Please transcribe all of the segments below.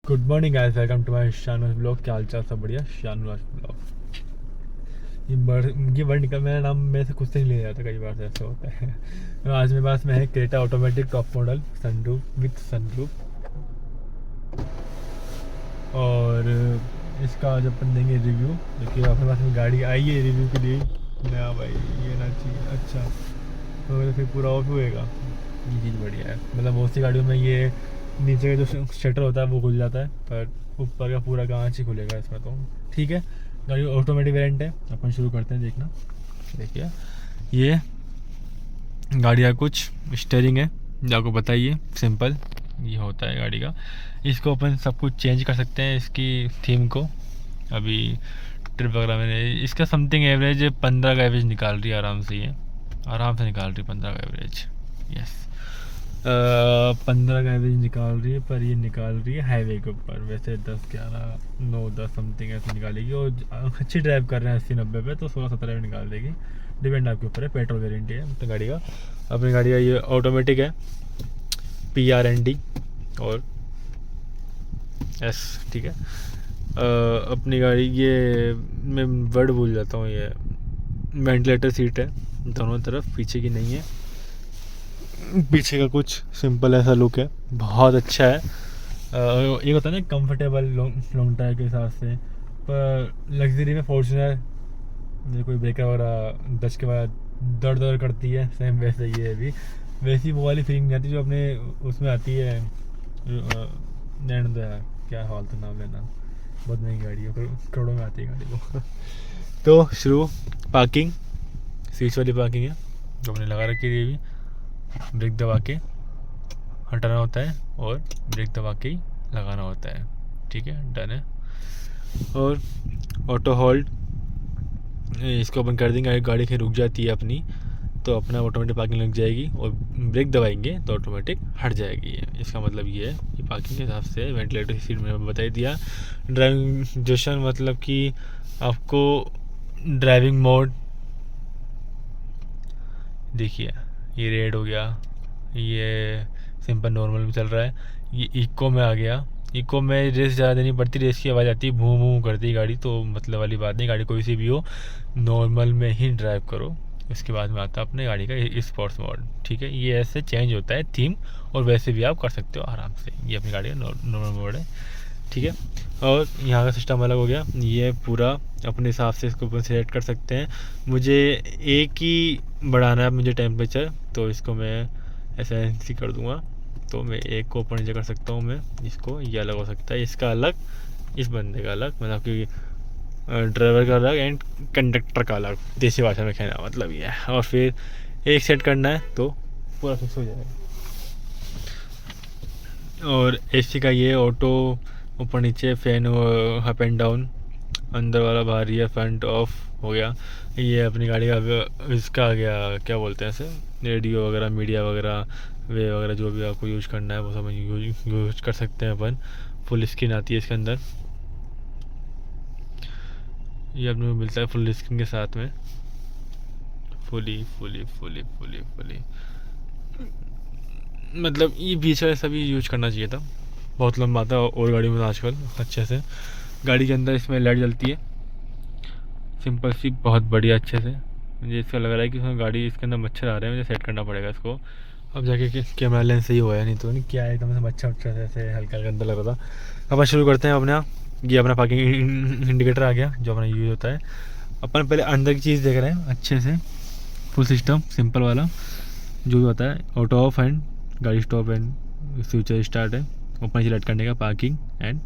Good morning guys, welcome to my Shanu blog. क्या हाल चाल, सब बढ़िया। शानू ब्लॉग। ये वर्ड निकल, मेरा नाम मेरे से खुद से नहीं ले जाता, कई बार से ऐसा होता है। तो आज मेरे पास में है Creta automatic top model sunroof with sunroof. और इसका आज अपन देंगे रिव्यू। देखिए अपने पास में गाड़ी आई है रिव्यू के लिए। नया भाई ये ना चाहिए, अच्छा तो फिर पूरा ऑफ होएगा। ये चीज़ बढ़िया है, मतलब बहुत सी गाड़ियों में ये नीचे का जो शटर होता है वो खुल जाता है, पर ऊपर का पूरा कांच ही खुलेगा इसमें। तो ठीक है, गाड़ी ऑटोमेटिक वेरिएंट है। अपन शुरू करते हैं, देखना। देखिए ये गाड़ी का कुछ स्टेयरिंग है जो आपको बताइए, सिंपल ये होता है गाड़ी का। इसको अपन सब कुछ चेंज कर सकते हैं, इसकी थीम को। अभी ट्रिप वगैरह मैंने इसका समथिंग एवरेज 15 का एवरेज निकाल रही है आराम से। ये आराम से निकाल रही है 15 का एवरेज। यस, 15 का एवरेज निकाल रही है, पर ये निकाल रही है हाईवे के ऊपर। वैसे 10 11 9 10 समथिंग ऐसे निकालेगी, और अच्छी ड्राइव कर रहे हैं 80 90 पे तो 16 17 में निकाल देगी। डिपेंड आपके ऊपर है, पेट्रोल वेरिएंट है तो गाड़ी का। अपनी गाड़ी का ये ऑटोमेटिक है, PRND और S, ठीक है। अपनी गाड़ी ये मैं वर्ड भूल जाता हूँ, ये वेंटिलेटर सीट है दोनों तरफ, पीछे की नहीं है। पीछे का कुछ सिंपल ऐसा लुक है, बहुत अच्छा है। ये होता है ना कंफर्टेबल लॉन्ग ड्राइव के हिसाब से। पर लग्जरी में फॉर्च्यूनर जैसे कोई ब्रेकर वगैरह 10 के बाद दर्द दर्द करती है, सेम वैसे ही है भी। वैसी वो वाली फीलिंग नहीं आती जो अपने उसमें आती है। नैन तो है, क्या फालतू नाम लेना, बहुत महंगी गाड़ी है, करोड़ों में आती है गाड़ी को। तो शुरू पार्किंग, स्विच वाली पार्किंग है जो हमने लगा रखी है। ये भी ब्रेक दबा के हटाना होता है और ब्रेक दबा के ही लगाना होता है, ठीक है, डन है। और ऑटो होल्ड, इसको अपन कर देंगे, गाड़ी कहीं रुक जाती है अपनी तो अपना ऑटोमेटिक पार्किंग लग जाएगी, और ब्रेक दबाएंगे तो ऑटोमेटिक हट जाएगी। ये इसका मतलब ये है कि पार्किंग के हिसाब से वेंटिलेटर सीट में बता ही दिया। ड्राइविंग जोशन मतलब कि आपको ड्राइविंग मोड देखिए, ये रेड हो गया, ये सिंपल नॉर्मल में चल रहा है, ये इको में आ गया। इको में रेस ज़्यादा देनी पड़ती, रेस की आवाज़ आती है, भूं भूं करती है गाड़ी, तो मतलब वाली बात नहीं, गाड़ी कोई सी भी हो नॉर्मल में ही ड्राइव करो। इसके बाद में आता है अपने गाड़ी का स्पोर्ट्स मोड, ठीक है। ये ऐसे चेंज होता है थीम, और वैसे भी आप कर सकते हो आराम से। ये अपनी गाड़ी का नॉर्मल मोड है, ठीक है। और यहाँ का सिस्टम अलग हो गया, ये पूरा अपने हिसाब से इसको ऊपर सेलेक्ट कर सकते हैं। मुझे एक ही बढ़ाना है मुझे टेम्परेचर, तो इसको मैं ऐसे कर दूँगा, तो मैं एक को ऊपर नीचे कर सकता हूँ। मैं इसको ये अलग हो सकता है, इसका अलग, इस बंदे का अलग, मतलब कि ड्राइवर का अलग एंड कंडक्टर का अलग, देसी भाषा में कहना मतलब ये है। और फिर एक सेट करना है तो पूरा फिक्स हो जाएगा। और AC का ये ऑटो ऊपर नीचे, फैन अप एंड डाउन, अंदर वाला बाहर, ये फ्रंट ऑफ हो गया। ये अपनी गाड़ी का इसका आ गया, क्या बोलते हैं इसे, रेडियो वगैरह, मीडिया वगैरह, वे वगैरह जो भी आपको यूज़ करना है वो सब यूज कर सकते हैं अपन। फुल स्क्रीन आती है इसके अंदर, ये अपने को मिलता है फुल स्क्रीन के साथ में, fully fully fully fully fully, मतलब ये बीच वाले सभी यूज करना चाहिए था, बहुत लंबा आता है और गाड़ी में आजकल अच्छे से। गाड़ी के अंदर इसमें लाइट जलती है, सिंपल सी, बहुत बढ़िया, अच्छे से। मुझे इसका लग रहा है कि इसमें गाड़ी, इसके अंदर मच्छर आ रहे हैं, मुझे सेट करना पड़ेगा इसको। अब जाके कैमरा लेंस सही हुआ है, नहीं तो नहीं क्या है, एकदम से मच्छर वच्छर ऐसे हल्का हल्का अंदर लग रहा था। अपन शुरू करते हैं अपना। ये अपना पार्किंग इंडिकेटर आ गया जो अपना यूज़ होता है। अपन पहले अंदर की चीज़ देख रहे हैं अच्छे से, फुल सिस्टम सिंपल वाला जो भी होता है। ऑटो ऑफ एंड गाड़ी स्टॉप एंड फ्यूचर स्टार्ट है, ऊपर नीचे लट करने का, पार्किंग एंड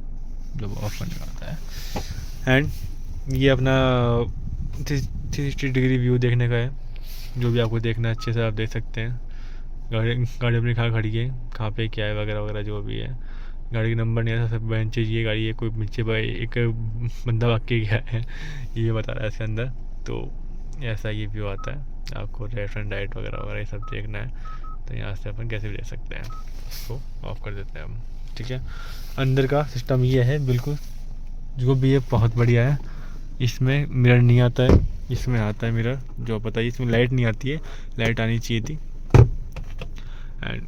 जब ऑफ करने का होता है। एंड ये अपना 360 डिग्री व्यू देखने का है, जो भी आपको देखना है अच्छे से आप देख सकते हैं। गाड़ी अपनी कहाँ खड़ी है, कहाँ पे क्या है वगैरह वगैरह जो भी है। गाड़ी का नंबर नहीं है, सब बेंच ये गाड़ी है, कोई नीचे एक बंदा भाग के गया है ये बता रहा है इसके अंदर। तो ऐसा ये व्यू आता है, आपको लेफ्ट एंड राइट वगैरह वगैरह ये सब देखना है, तो यहाँ से अपन कैसे भी देख सकते हैं। इसको ऑफ कर देते हैं हम, ठीक है। अंदर का सिस्टम ये है बिल्कुल, जो भी ये बहुत बढ़िया है। इसमें मिरर नहीं आता है, इसमें आता है मिरर, जो पता है। इसमें लाइट नहीं आती है, लाइट आनी चाहिए थी। And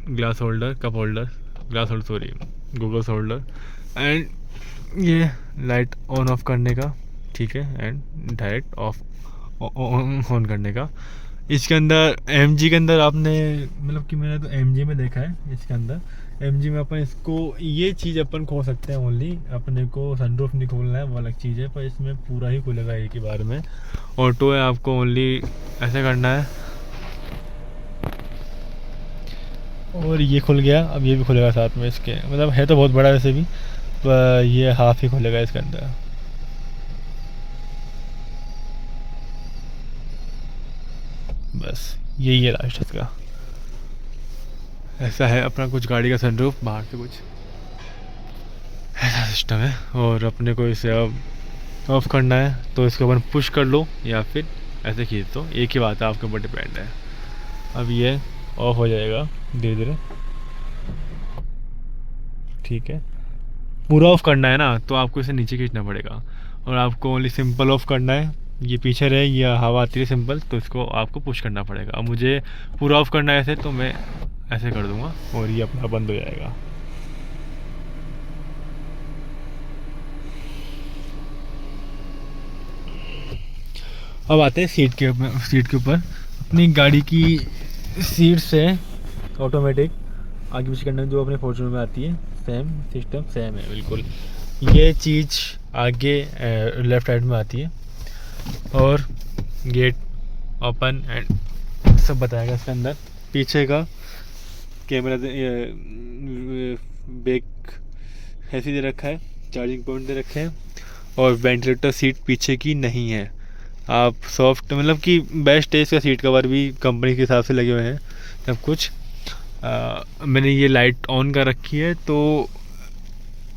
glass holder, cup holder, glass holder sorry, Google holder and ये लाइट ऑन ऑफ करने का, ठीक है, एंड डायरेक्ट ऑफ ऑन करने का। इसके अंदर MG के अंदर आपने मतलब कि मैंने तो MG में देखा है, इसके अंदर MG में अपन इसको ये चीज़ अपन खोल सकते हैं ओनली, अपने को सनरूफ नहीं खोलना है वो अलग चीज़ है, पर इसमें पूरा ही खुलेगा एक ही बार में। ऑटो है, आपको ओनली ऐसे करना है और ये खुल गया। अब ये भी खुलेगा साथ में इसके, मतलब है तो बहुत बड़ा वैसे भी, पर ये हाफ ही खुलेगा इसके अंदर। बस यही है लास्ट इसका। ऐसा है अपना कुछ गाड़ी का सनरूफ, बाहर से कुछ ऐसा सिस्टम है। और अपने को इसे अब ऑफ़ करना है तो इसको अपन पुश कर लो या फिर ऐसे खींच दो, एक ही बात है, आपके ऊपर डिपेंड है। अब ये ऑफ हो जाएगा धीरे धीरे, ठीक है। पूरा ऑफ़ करना है ना तो आपको इसे नीचे खींचना पड़ेगा, और आपको ओनली सिंपल ऑफ़ करना है। ये पीछे रहे, ये हवा आती है सिंपल, तो इसको आपको पुश करना पड़ेगा। अब मुझे पूरा ऑफ़ करना है ऐसे, तो मैं ऐसे कर दूंगा और ये अपना बंद हो जाएगा। अब आते हैं सीट के ऊपर। अपनी गाड़ी की सीट से ऑटोमेटिक आगे पीछे करना जो अपने फॉर्च्यूनर में आती है, सेम सिस्टम सेम है बिल्कुल। ये चीज़ आगे लेफ़्ट साइड में आती है और गेट ओपन एंड सब बताएगा इसके अंदर। पीछे का कैमरा बैक ऐसे दे रखा है, चार्जिंग पॉइंट दे रखे हैं, और वेंटिलेटर सीट पीछे की नहीं है। आप सॉफ्ट मतलब कि बेस्ट है, इसका सीट कवर भी कंपनी के हिसाब से लगे हुए हैं सब कुछ। मैंने ये लाइट ऑन कर रखी है, तो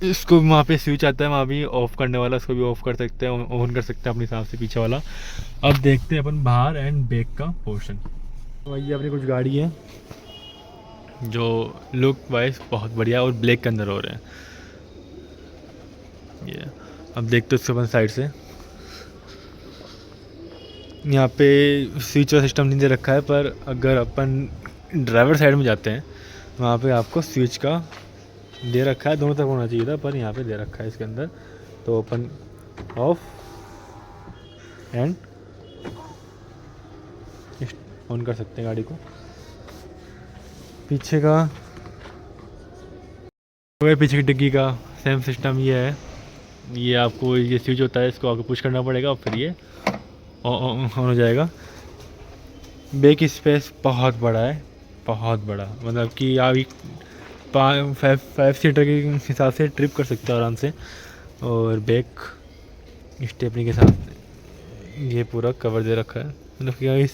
इसको वहाँ पे स्विच आता है, वहाँ भी ऑफ़ करने वाला, इसको भी ऑफ़ कर सकते हैं, ऑन कर सकते हैं अपने हिसाब से पीछे वाला। अब देखते हैं अपन बाहर एंड बैक का पोर्शन। तो ये अपनी कुछ गाड़ी है जो लुक वाइज बहुत बढ़िया और ब्लैक के अंदर हो रहे हैं। ये अब देखते हैं उसके अपन साइड से। यहाँ पे स्विच का सिस्टम नहीं दे रखा है, पर अगर अपन ड्राइवर साइड में जाते हैं वहाँ पे आपको स्विच का दे रखा है, दोनों तरफ होना चाहिए था, पर यहाँ पे दे रखा है इसके अंदर। तो अपन ऑफ एंड ऑन कर सकते हैं गाड़ी को। पीछे की डिग्गी का सेम सिस्टम ये है। ये आपको ये स्विच होता है, इसको आपको पुश करना पड़ेगा और फिर ये ऑन हो जाएगा। बैक स्पेस बहुत बड़ा है, बहुत बड़ा, मतलब कि आप 5 सीटर के हिसाब से ट्रिप कर सकते हो आराम से। और बैक स्टेपनी के साथ ये पूरा कवर दे रखा है, मतलब कि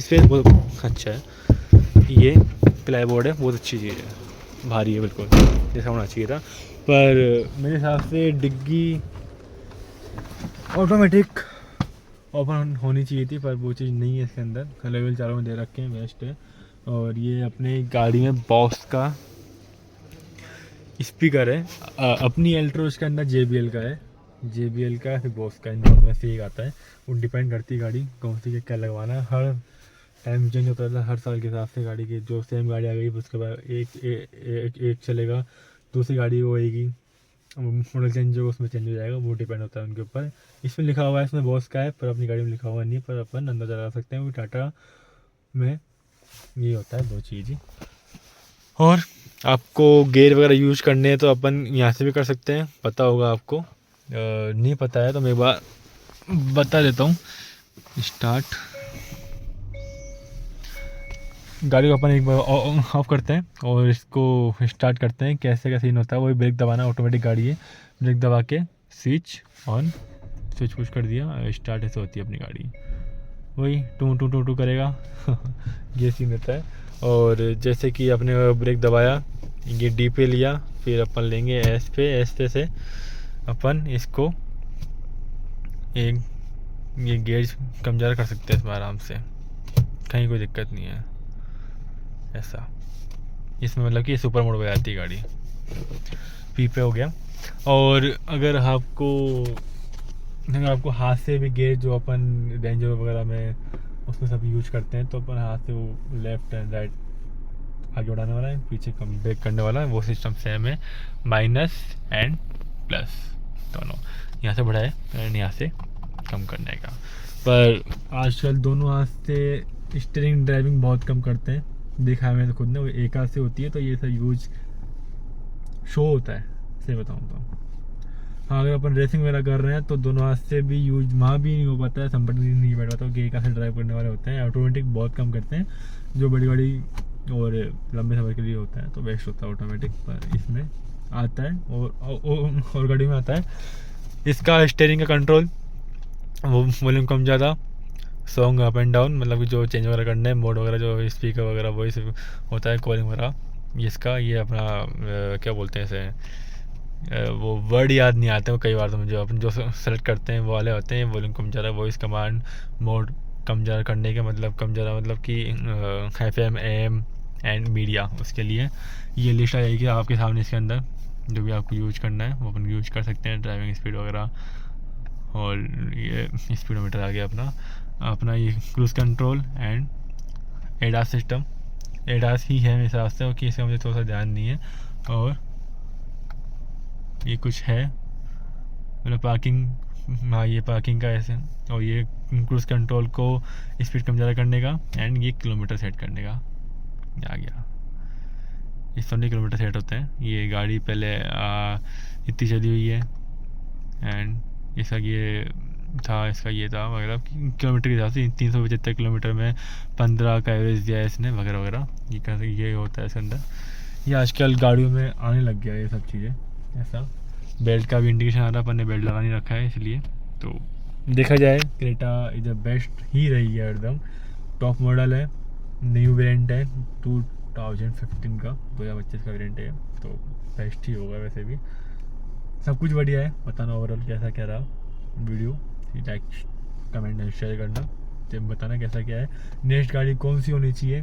स्पेस बहुत अच्छा है। ये प्लाई बोर्ड है, बहुत अच्छी चीज़ है, भारी है बिल्कुल जैसा होना चाहिए था। पर मेरे हिसाब से डिग्गी ऑटोमेटिक ओपन होनी चाहिए थी, पर वो चीज़ नहीं है इसके अंदर। लेवल 4 में दे रखे हैं, बेस्ट है। और ये अपने गाड़ी में बॉस का स्पीकर है, अपनी अल्ट्रो इसके अंदर JBL का है, JBL का फिर बॉस का, इन दोनों में से एक आता है। वो डिपेंड करती है गाड़ी कौन सी क्या लगवाना है, हर टाइम चेंज होता है, हर साल के हिसाब से गाड़ी की। जो सेम गाड़ी आ गई उसके बाद एक चलेगा, दूसरी गाड़ी वो आएगी, मॉडल चेंज होगा उसमें चेंज हो जाएगा, वो डिपेंड होता है उनके ऊपर। इसमें लिखा हुआ है, इसमें बॉस का है, पर अपनी गाड़ी में लिखा हुआ नहीं है, पर अपन अंदाजा लगा सकते हैं। वो टाटा में ये होता है, दो चीज़ ही। और आपको गेयर वगैरह यूज करने हैं तो अपन यहाँ से भी कर सकते हैं, पता होगा आपको। नहीं पता है तो मैं एक बार बता देता हूँ। स्टार्ट, गाड़ी को अपन एक बार ऑफ करते हैं और इसको स्टार्ट करते हैं। कैसे का सीन होता है, वही ब्रेक दबाना, ऑटोमेटिक गाड़ी है, ब्रेक दबा के स्विच ऑन, स्विच पुश कर दिया, स्टार्ट ऐसे होती है अपनी गाड़ी। वही टू टू टू टू करेगा ये सीन रहता है। और जैसे कि अपने ब्रेक दबाया, ये D पे लिया, फिर अपन लेंगे S पे से अपन इसको एक ये गेज कम ज़्यादा कर सकते हैं इसमें आराम से, कहीं कोई दिक्कत नहीं है। ऐसा इसमें मतलब कि सुपर मोड पे आती है गाड़ी। P पे हो गया। और अगर आपको हाथ से भी गेज जो अपन रेंजर वगैरह में उसमें सब यूज करते हैं, तो अपन हाथ से वो लेफ़्ट एंड राइट आगे बढ़ाने वाला है, पीछे कम ब्रेक करने वाला है, वो सिस्टम सेम है, माइनस एंड प्लस दोनों, यहाँ से बढ़ाए एंड यहाँ से कम करने का। पर आजकल दोनों हाथ से स्टीयरिंग ड्राइविंग बहुत कम करते हैं, देखा है मैंने खुद ने, वो एक हाथ से होती है तो ये सब यूज शो होता है, सही बताऊँ तो। हाँ, अगर अपन रेसिंग वगैरह कर रहे हैं तो दोनों हाथ से भी यूज वहाँ भी नहीं हो पाता है, संपट नहीं बैठ पाता कि एक हाथ से ड्राइव करने वाले होते हैं। ऑटोमेटिक बहुत कम करते हैं, जो बड़ी बड़ी और लंबे सफ़र के लिए होता है तो बेस्ट होता है ऑटोमेटिक, पर इसमें आता है और गाड़ी में आता है इसका स्टीयरिंग का कंट्रोल, वो वॉल्यूम कम ज़्यादा, सॉन्ग अप एंड डाउन, मतलब कि जो चेंज वगैरह करना है, मोड वगैरह, जो स्पीकर वगैरह वॉइस होता है, कॉलिंग वगैरह, इसका ये अपना क्या बोलते हैं इसे, वो वर्ड याद नहीं आते हैं कई बार तो मुझे, अपन जो सेलेक्ट करते हैं वो वाले होते हैं, वॉल्यूम कम ज़्यादा, वॉइस कमांड मोड कम ज़्यादा करने के मतलब कम ज़्यादा मतलब कि FM AM एंड मीडिया, उसके लिए ये लिस्ट आ जाएगी आपके सामने, इसके अंदर जो भी आपको यूज करना है वो अपन यूज कर सकते हैं, ड्राइविंग स्पीड वगैरह, और ये स्पीडोमीटर आ गया अपना ये cruise control and ADAS system, ADAS ही है मेरे हिसाब से, क्योंकि इसका मुझे थोड़ा सा ध्यान नहीं है। और ये कुछ है मतलब पार्किंग, हाँ ये पार्किंग का ऐसे, और ये क्रूज़ कंट्रोल को स्पीड कम ज़्यादा करने का, एंड ये किलोमीटर सेट करने का आ गया। ये 70 किलोमीटर सेट होते हैं, ये गाड़ी पहले इतनी चली हुई है, एंड इसका ये था, इसका ये था वगैरह किलोमीटर के हिसाब से 375 किलोमीटर में 15 का एवरेज दिया है इसने, वगैरह वगैरह, ये कैसे ये होता है इसके अंदर। ये आजकल गाड़ियों में आने लग गया ये सब चीज़ें, ऐसा बेल्ट का भी इंडिकेशन आ रहा है, अपन ने बेल्ट लगा नहीं रखा है इसलिए। तो देखा जाए क्रेटा इधर बेस्ट ही रही है, एकदम टॉप मॉडल है, न्यू वेरिएंट है, 2015 का 2025 का वेरिएंट है, तो बेस्ट ही होगा। वैसे भी सब कुछ बढ़िया है, बताना ओवरऑल कैसा क्या रहा video, like comment and share करना, जब बताना कैसा क्या है। नेक्स्ट गाड़ी कौन सी होनी चाहिए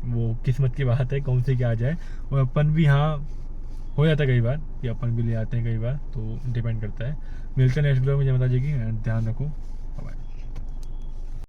वो किस्मत की बात है, कौन सी क्या आ जाए, और अपन भी हाँ हो जाता है कई बार कि अपन भी ले आते हैं कई बार, तो डिपेंड करता है। मिलते हैं नेक्स्ट वीडियो में, जय माता जी की, ध्यान रखो, बाय।